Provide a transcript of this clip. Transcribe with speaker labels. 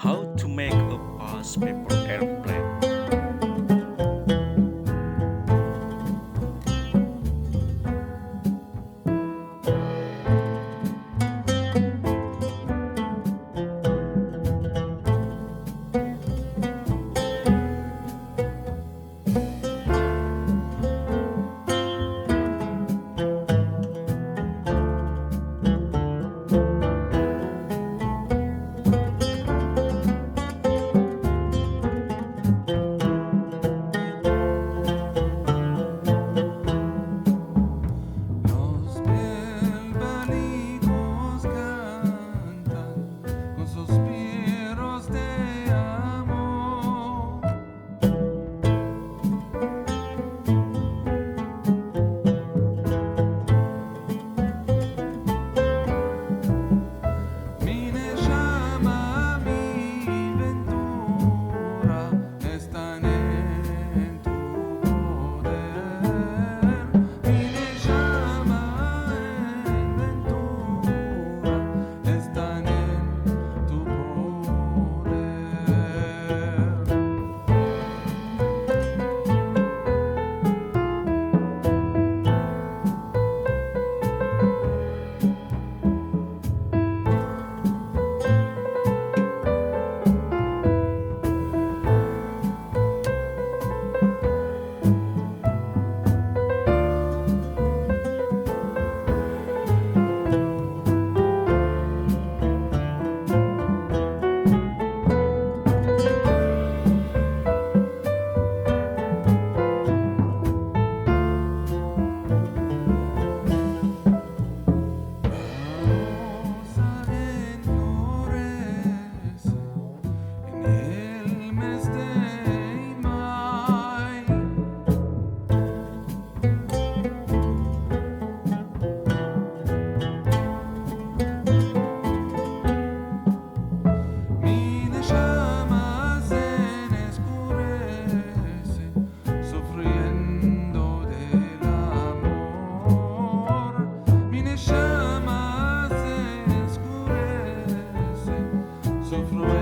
Speaker 1: How to make a fast paper airplane.
Speaker 2: Los albanitos cantan con suspiros de amor. Mi llama, mi ventura están en tu poder. Mi llama, en ventura están en tu poder. Rosa enflorece en el mes de mayo. Mi llama se escurece sufriendo del amor. Mi llama se escurece sufriendo